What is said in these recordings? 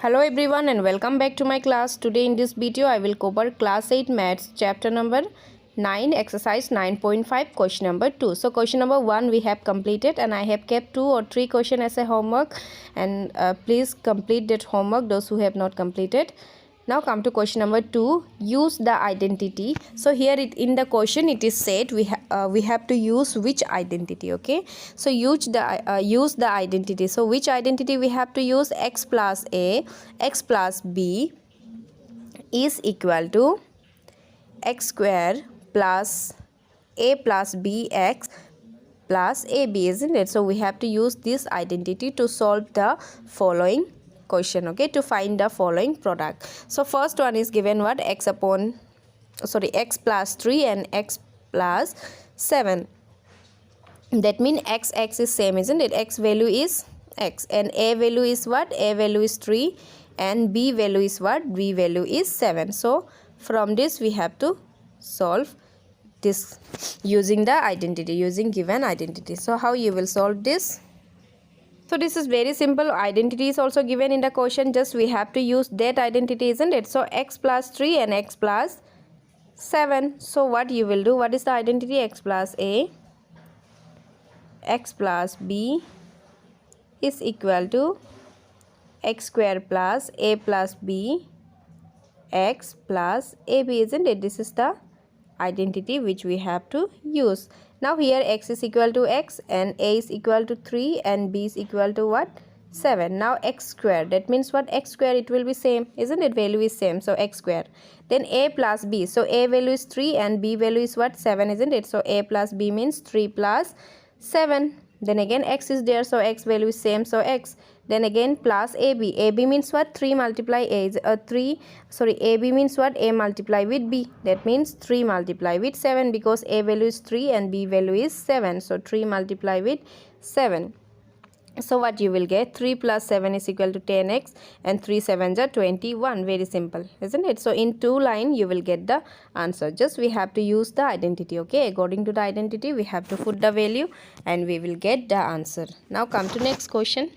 Hello everyone and welcome back to my class. Today in this video I will cover class 8 maths chapter number 9 exercise 9.5 question number 2. So question number 1 we have completed and I have kept 2 or 3 questions as a homework, and please complete that homework those who have not completed. Now come to question number 2, use the identity. So here in the question it is said we have to use which identity, okay? So use the identity. So which identity we have to use? X plus a, x plus b is equal to x square plus a plus b x plus ab, isn't it? So we have to use this identity to solve the following question, okay, to find the following product. So first one is given what? X plus 3 and x plus 7. That means x is same, isn't it? X value is x and a value is what? A value is 3 and b value is what? B value is 7. So from this we have to solve this using the identity, using given identity. So how you will solve this? So this is very simple. Identity is also given in the question, just we have to use that identity, isn't it? So x plus 3 and x plus 7. So what you will do? What is the identity? X plus a, x plus b is equal to x square plus a plus b x plus ab, isn't it? This is the identity which we have to use. Now here x is equal to x and a is equal to 3 and b is equal to what? 7. Now x square, that means what? X square, it will be same, isn't it? Value is same, so x square. Then a plus b, so a value is 3 and b value is what? 7, isn't it? So a plus b means 3 plus 7. Then again x is there, so x value is same, so x. Then again plus ab, ab means what? 3 multiply a is ab means what? A multiply with b, that means 3 multiply with 7 because a value is 3 and b value is 7, so 3 multiply with 7. So what you will get? 3 plus 7 is equal to 10x and 3 7s are 21. Very simple, isn't it? So in 2 lines you will get the answer. Just we have to use the identity, okay? According to the identity we have to put the value and we will get the answer. Now come to next question.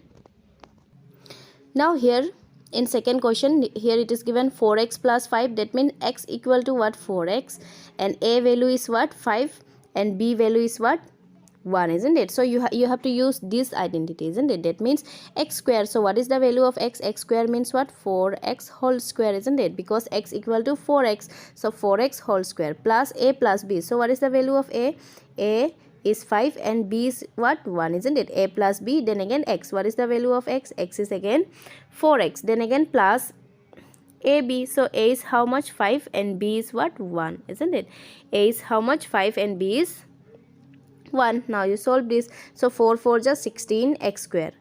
Now here in second question, here it is given 4x plus 5. That means x equal to what? 4x and a value is what? 5 and b value is what? 1, isn't it? So you have to use this identity, isn't it? That means x square. So what is the value of x? X square means what? 4x whole square, isn't it? Because x equal to 4x, so 4x whole square plus a plus b. So what is the value of a? A is 5 and b is what? 1, isn't it? A plus b, then again x. What is the value of x? X is again 4x, then again plus ab. So a is how much? 5 and b is what? 1, isn't it? A is how much? 5 and b is 1. Now you solve this. So 4 4 just 16 x square.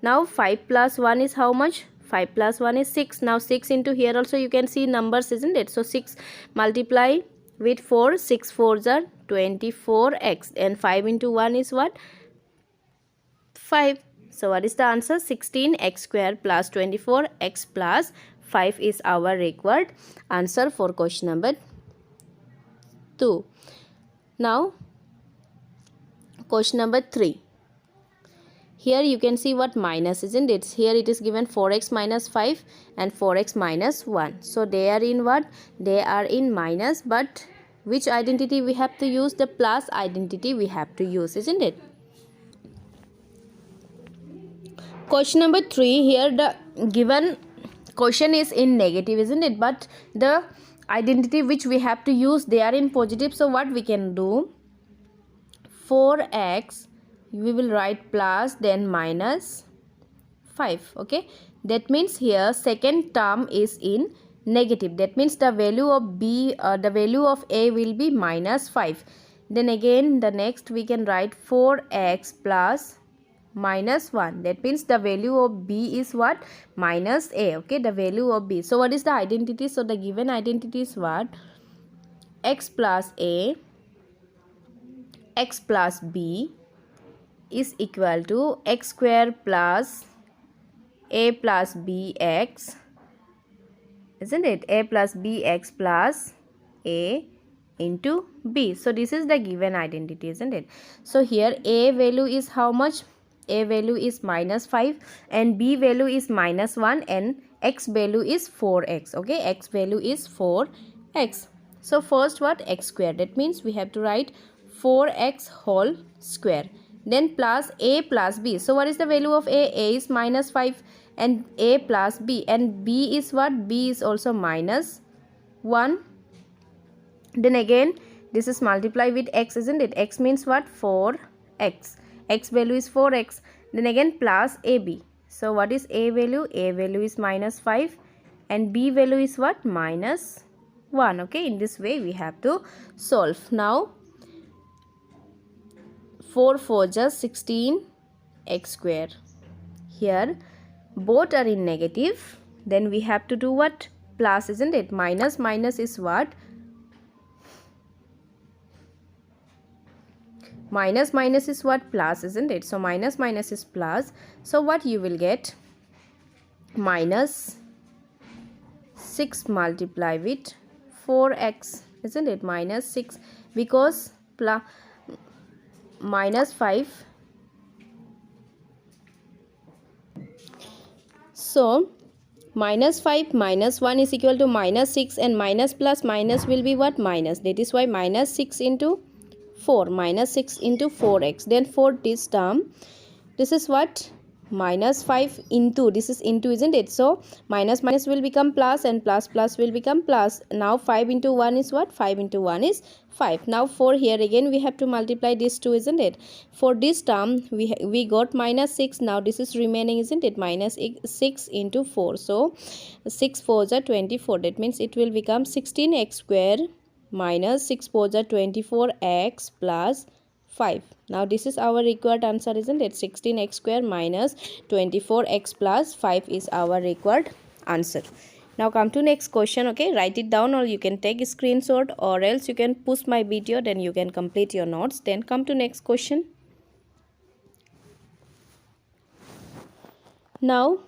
Now 5 plus 1 is how much? 5 plus 1 is 6. Now 6 into here also you can see numbers, isn't it? So 6 multiply with 4, 6 4s are 24x and 5 into 1 is what? 5. So what is the answer? 16x square plus 24x plus 5 is our required answer for question number 2. Now question number 3. Here you can see what? Minus, isn't it? Here it is given 4x minus 5 and 4x minus 1. So they are in what? They are in minus, but which identity we have to use? The plus identity we have to use, isn't it? Question number 3. Here the given question is in negative, isn't it? But the identity which we have to use, they are in positive. So what we can do? 4x we will write plus then minus 5, okay? That means here second term is in negative. That means the value of the value of a will be minus 5. Then again the next we can write 4x plus minus 1. That means the value of b is what? Minus a, okay? The value of b. So what is the identity? So the given identity is what? X plus a, x plus b is equal to x square plus a plus bx, isn't it? A plus bx plus a into b. So this is the given identity, isn't it? So here a value is how much? a value is minus 5 and b value is minus 1 and x value is 4x. Okay, x value is 4x. So first what? X square. That means we have to write 4x whole square. Then plus a plus b. So what is the value of a? A is minus 5 and a plus b, and b is what? B is also minus 1. Then again this is multiply with x, isn't it? X means what? 4x. X value is 4x. Then again plus ab. So what is a value? A value is minus 5 and b value is what? Minus 1. Okay, in this way we have to solve. Now 4 4 just 16 x square. Here both are in negative. Then we have to do what? Plus, isn't it? Minus is what? Minus is what? Plus, isn't it? So minus is plus. So what you will get? Minus 6 multiply with 4x, isn't it? Minus 6, because plus minus 5. So minus 5 minus 1 is equal to minus 6, and minus plus minus will be what? Minus. That is why minus 6 into 4, minus 6 into 4x. Then for this term, this is what? Minus 5 into, this is into, isn't it? So minus will become plus and plus will become plus. Now 5 into 1 is what? 5 into 1 is 5. Now for here again we have to multiply this 2, isn't it? For this term we got minus 6. Now this is remaining, isn't it? Minus 6 into 4. So 6 4s are 24. That means it will become 16x square minus 6 4s are 24x plus 5. Now this is our required answer, isn't it? 16x square minus 24x plus 5 is our required answer. Now come to next question. Okay, write it down, or you can take a screenshot, or else you can push my video, then you can complete your notes. Then come to next question. Now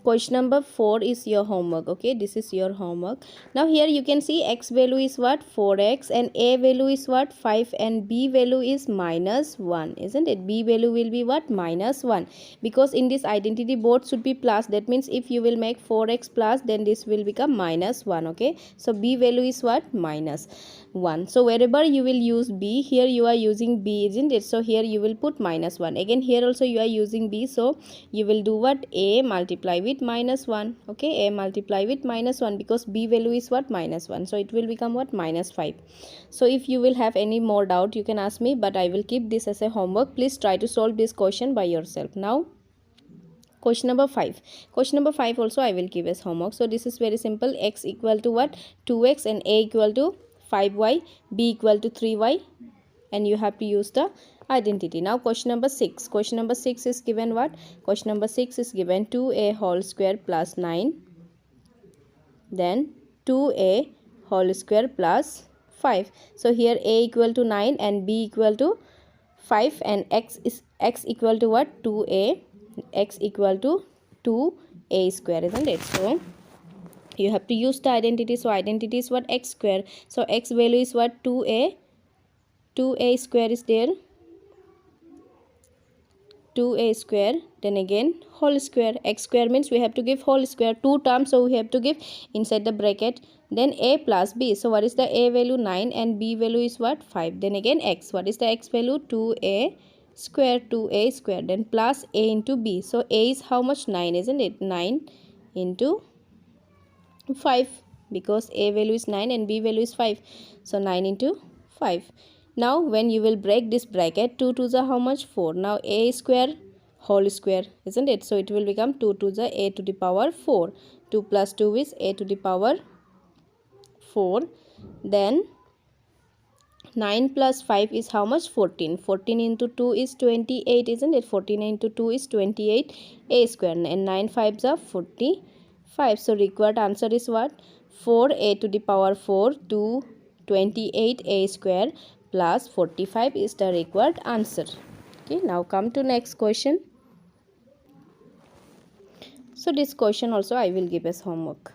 question number 4 is your homework. Okay, this is your homework. Now here you can see x value is what? 4x, and a value is what? 5, and b value is minus 1, isn't it? B value will be what? Minus 1, because in this identity both should be plus. That means if you will make 4x plus, then this will become minus 1. Okay, so b value is what? Minus 1. So wherever you will use b, here you are using b, isn't it? So here you will put minus 1. Again here also you are using b, so you will do what? A multiply with minus 1. Okay, a multiply with minus 1, because b value is what? Minus 1. So it will become what? Minus 5. So if you will have any more doubt, you can ask me, but I will keep this as a homework. Please try to solve this question by yourself. Now question number 5. Question number 5 also I will give as homework. So this is very simple. X equal to what? 2x, and a equal to 5y, b equal to 3y, and you have to use the identity. Now question number 6. Question number 6 is given what? Question number 6 is given 2a whole square plus 9, then 2a whole square plus 5. So here a equal to 9 and b equal to 5, and x equal to what? 2a. X equal to 2a square, isn't it? So you have to use the identity. So identity is what? X square. So x value is what? 2a. 2a square is there. 2a square, then again whole square. X square means we have to give whole square, 2 terms, so we have to give inside the bracket. Then a plus b. So what is the a value? 9, and b value is what? 5. Then again x. What is the x value? 2a square. 2a square. Then plus a into b. So a is how much? 9, isn't it? 9 into 5, because a value is 9 and b value is 5. So 9 into 5. Now when you will break this bracket, 2 2s are how much? 4. Now a square whole square, isn't it? So it will become 2 2s are a to the power 4. 2 plus 2 is a to the power 4. Then 9 plus 5 is how much? 14. 14 into 2 is 28, isn't it? 14 into 2 is 28 a square, and 9 5s are 45. So required answer is what? 4a to the power 4 to 28 a square plus 45 is the required answer. Okay, now come to next question. So this question also I will give as homework.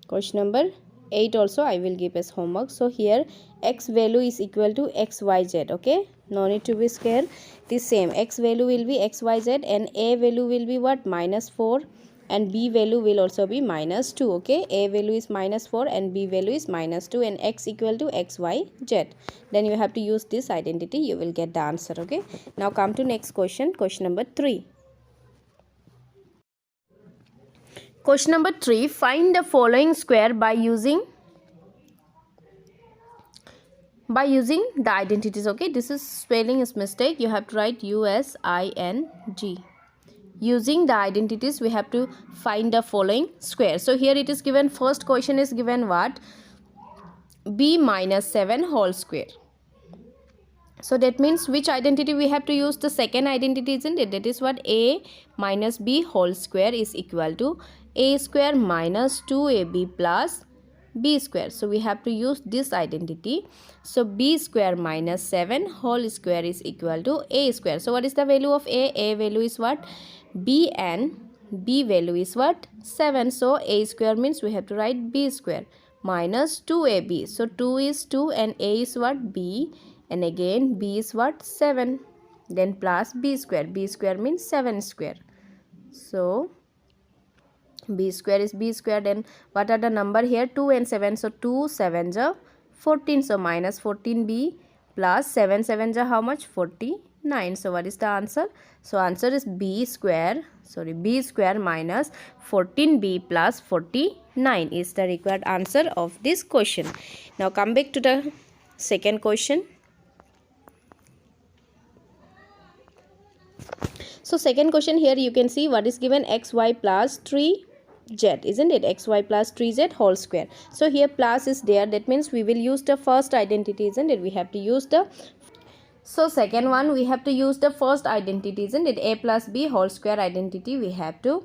Question number 8 also I will give as homework. So here x value is equal to xyz. Okay, No need to be square. The same x value will be xyz and a value will be what? -4 and b value will also be -2. Okay, a value is -4 and b value is -2 and x equal to xyz. Then you have to use this identity, you will get the answer. Okay, now come to next question, question number 3. Question number 3, find the following square by using the identities. Okay, this is spelling is mistake, you have to write USING. Using the identities we have to find the following square. So here it is given, first question is given what? B minus 7 whole square. So that means which identity we have to use? The second identity, isn't it? That is what? A minus b whole square is equal to a square minus 2ab plus b square. So we have to use this identity. So b square minus 7 whole square is equal to a square. So what is the value of a? A value is what? B and b value is what? 7. So a square means we have to write b square minus 2ab. So 2 is 2 and a is what? B, and again b is what? 7. Then plus b square. B square means 7 square. So b square is b square. Then what are the number here? 2 and 7. So 2 7s are 14. So minus 14b plus 7 7s are how much? 49. So what is the answer? So answer is b square minus 14b plus 49 is the required answer of this question. Now come back to the second question. So second question, here you can see what is given, xy plus 3z, isn't it? Xy plus 3z whole square. So here plus is there, that means we will use the first identity, isn't it? We have to use the, so second one we have to use the first identity, isn't it? A plus b whole square identity we have to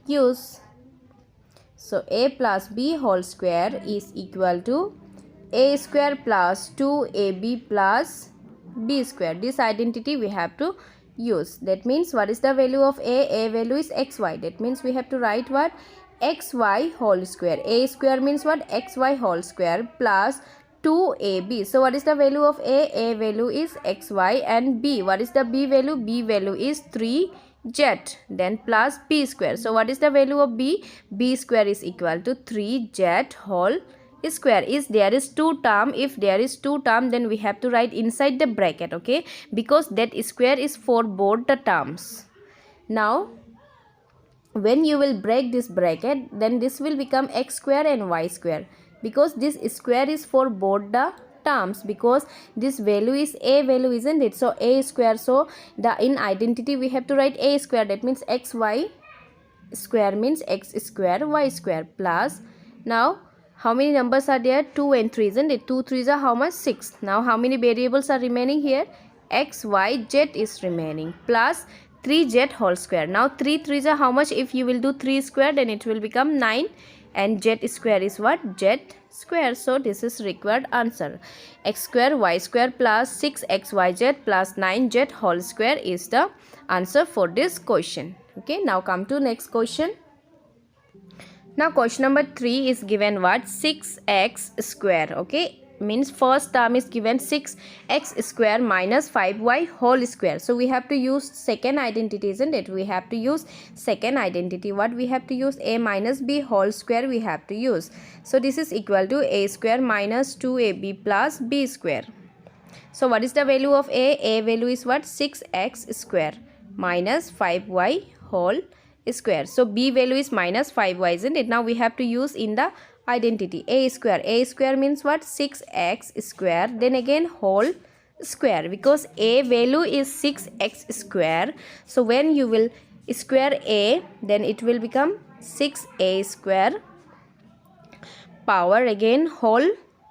use. So a plus b whole square is equal to a square plus 2ab plus b square. This identity we have to use. That means what is the value of a? A value is xy. That means we have to write what? Xy whole square. A square means what? Xy whole square plus 2ab. So what is the value of a? A value is xy and b. What is the b value? B value is 3z. Then plus b square. So what is the value of b? B square is equal to 3z whole square. Is there is two term, if there is two term then we have to write inside the bracket, okay, because that square is for both the terms. Now when you will break this bracket, then this will become x square and y square, because this square is for both the terms, because this value is a value, isn't it? So a square, so the in identity we have to write a square. That means xy square means x square y square plus, now how many numbers are there? 2 and 3, isn't it? 2 3s are how much? 6. Now how many variables are remaining here? X, y, z is remaining plus 3z whole square. Now 3 3s are how much? If you will do 3 square, then it will become 9 and z square is what? Z square. So this is required answer. X square y square plus 6xyz plus 9z whole square is the answer for this question. Okay, now come to next question. Now question number 3 is given what? 6x square. Okay, means first term is given 6x square minus 5y whole square. So we have to use second identity, isn't it? We have to use second identity. What we have to use? A minus b whole square we have to use. So this is equal to a square minus 2ab plus b square. So what is the value of a? A value is what? 6x square minus 5y whole square. So b value is minus 5y, isn't it? Now we have to use in the identity a square. A square means what? 6x square, then again whole square, because a value is 6x square. So when you will square a, then it will become 6a square power again whole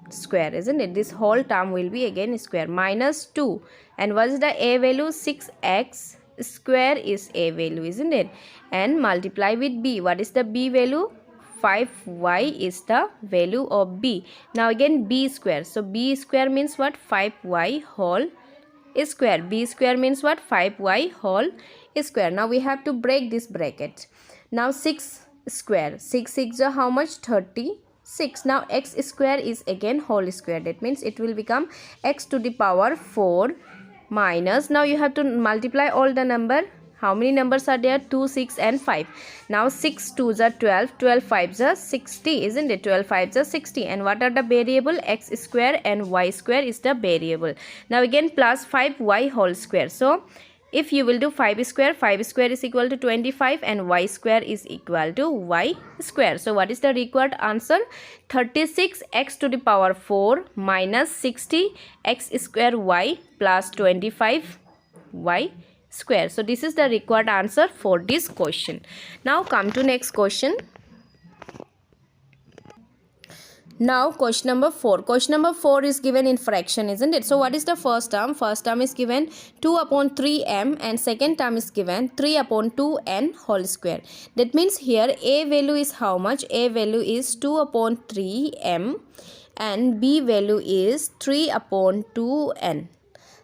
square, isn't it? This whole term will be again square minus 2. And what is the a value? 6x square is a value, isn't it? And multiply with b. What is the b value? 5y is the value of b. Now again b square. So b square means what? 5y whole square. B square means what? 5y whole square. Now we have to break this bracket. Now 6 square. 6 6 are how much? 36. Now x square is again whole square. That means it will become x to the power 4 minus, now you have to multiply all the number. How many numbers are there? 2, 6 and 5. Now 6 2s are 12, 12 5s are 60, isn't it? 12 5s are 60. And what are the variable? X square and y square is the variable. Now again plus 5y whole square. So if you will do 5 square is equal to 25 and y square is equal to y square. So what is the required answer? 36x to the power 4 minus 60 x square y plus 25 y square. So this is the required answer for this question. Now come to next question. Now question number 4. Question number 4 is given in fraction, isn't it? So what is the first term? First term is given 2 upon 3m and second term is given 3 upon 2n whole square. That means here a value is how much? A value is 2 upon 3m and b value is 3 upon 2n.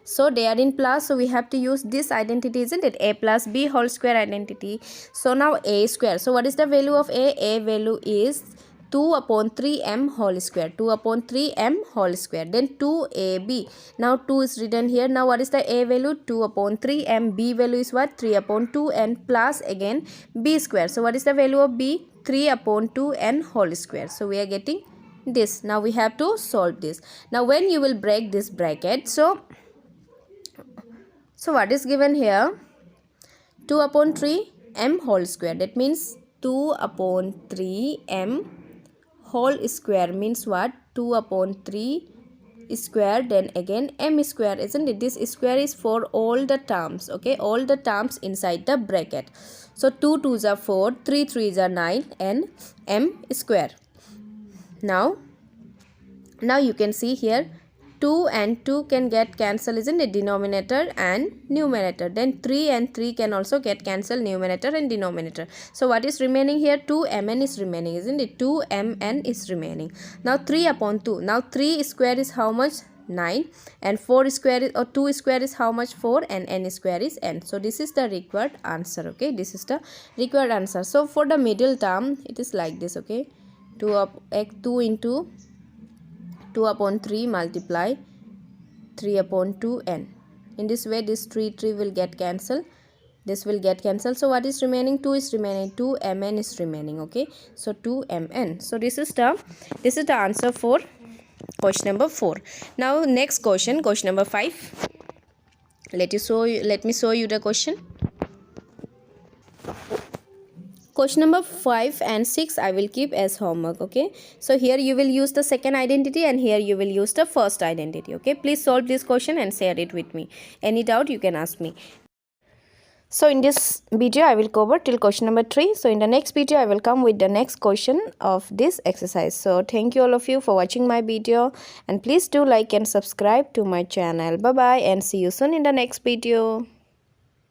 So they are in plus, so we have to use this identity, isn't it? A plus b whole square identity. So now a square. So what is the value of a? A value is 2 upon 3m whole square. 2 upon 3m whole square. Then 2ab. Now 2 is written here. Now what is the a value? 2 upon 3m. B value is what? 3 upon 2n plus again b square. So what is the value of b? 3 upon 2n whole square. So we are getting this. Now we have to solve this. Now when you will break this bracket, so what is given here? 2 upon 3m whole square. That means 2 upon 3m whole square means what? 2 upon 3 square, then again m square, isn't it? This square is for all the terms, okay? All the terms inside the bracket. So 2 2s are 4, 3 3s are 9 and m square. Now you can see here 2 and 2 can get cancelled, isn't it? Denominator and numerator. Then 3 and 3 can also get cancelled, numerator and denominator. So what is remaining here? 2mn is remaining, isn't it? 2mn is remaining. Now 3 upon 2. Now 3 square is how much? 9 and 4 square is, or 2 square is how much? 4 and n square is n. So this is the required answer, okay? This is the required answer. So for the middle term, it is like this, okay? 2 into 2 upon 3 multiply 3 upon 2n. In this way this 3 will get cancelled. This will get cancelled. So what is remaining? 2 is remaining. 2mn is remaining. Okay. So 2mn. So this is the answer for question number 4. Now next question number 5. Let me show you the question. Question number 5 and 6 I will keep as homework, okay? So here you will use the second identity and here you will use the first identity, okay? Please solve this question and share it with me. Any doubt you can ask me. So in this video I will cover till question number 3. So in the next video I will come with the next question of this exercise. So thank you all of you for watching my video and please do like and subscribe to my channel. Bye bye and see you soon in the next video.